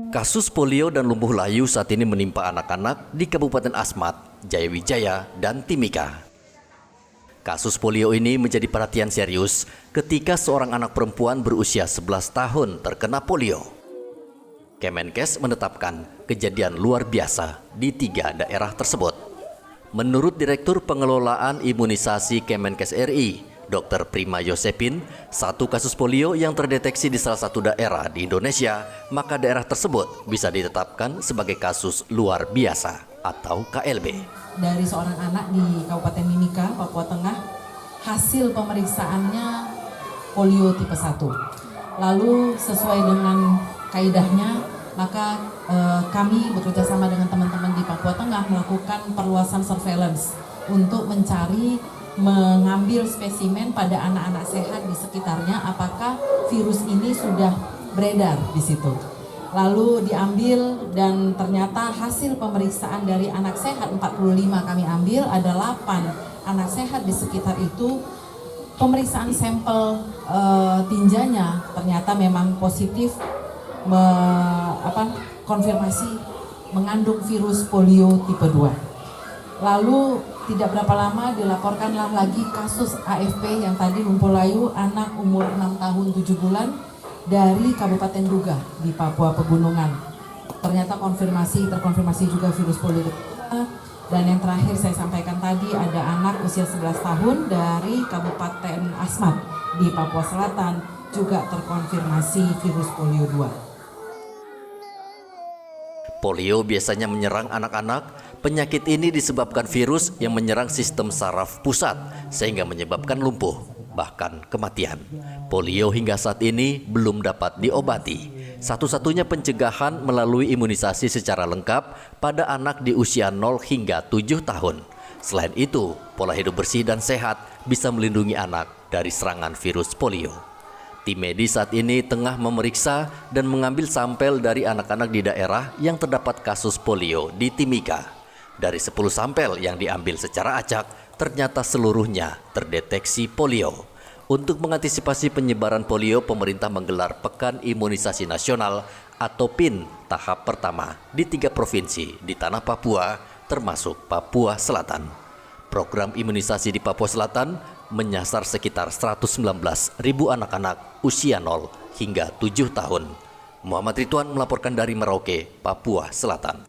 Kasus polio dan lumpuh layu saat ini menimpa anak-anak di Kabupaten Asmat, Jayawijaya, dan Timika. Kasus polio ini menjadi perhatian serius ketika seorang anak perempuan berusia 11 tahun terkena polio. Kemenkes menetapkan kejadian luar biasa di 3 daerah tersebut. Menurut Direktur Pengelolaan Imunisasi Kemenkes RI, Dr. Prima Yosepin, satu kasus polio yang terdeteksi di salah satu daerah di Indonesia, maka daerah tersebut bisa ditetapkan sebagai kasus luar biasa atau KLB. Dari seorang anak di Kabupaten Mimika, Papua Tengah, hasil pemeriksaannya polio tipe 1. Lalu sesuai dengan kaidahnya, maka kami bekerja sama dengan teman-teman di Papua Tengah melakukan perluasan surveillance untuk mengambil spesimen pada anak-anak sehat di sekitarnya apakah virus ini sudah beredar di situ. Lalu diambil dan ternyata hasil pemeriksaan dari anak sehat 45 kami ambil, ada 8 anak sehat di sekitar itu. Pemeriksaan sampel tinjanya ternyata memang positif konfirmasi mengandung virus polio tipe 2. Lalu tidak berapa lama dilaporkanlah lagi kasus AFP yang tadi lumpuh layu, anak umur 6 tahun 7 bulan dari Kabupaten Duga di Papua Pegunungan. Ternyata terkonfirmasi juga virus polio. Dan yang terakhir saya sampaikan tadi ada anak usia 11 tahun dari Kabupaten Asmat di Papua Selatan juga terkonfirmasi virus polio 2. Polio biasanya menyerang anak-anak. Penyakit ini disebabkan virus yang menyerang sistem saraf pusat sehingga menyebabkan lumpuh, bahkan kematian. Polio hingga saat ini belum dapat diobati. Satu-satunya pencegahan melalui imunisasi secara lengkap pada anak di usia 0 hingga 7 tahun. Selain itu, pola hidup bersih dan sehat bisa melindungi anak dari serangan virus polio. Tim medis saat ini tengah memeriksa dan mengambil sampel dari anak-anak di daerah yang terdapat kasus polio di Timika. Dari 10 sampel yang diambil secara acak, ternyata seluruhnya terdeteksi polio. Untuk mengantisipasi penyebaran polio, pemerintah menggelar Pekan Imunisasi Nasional atau PIN tahap pertama di 3 provinsi di tanah Papua, termasuk Papua Selatan. Program imunisasi di Papua Selatan menyasar sekitar 119.000 anak-anak usia 0 hingga 7 tahun. Muhammad Ridwan melaporkan dari Merauke, Papua Selatan.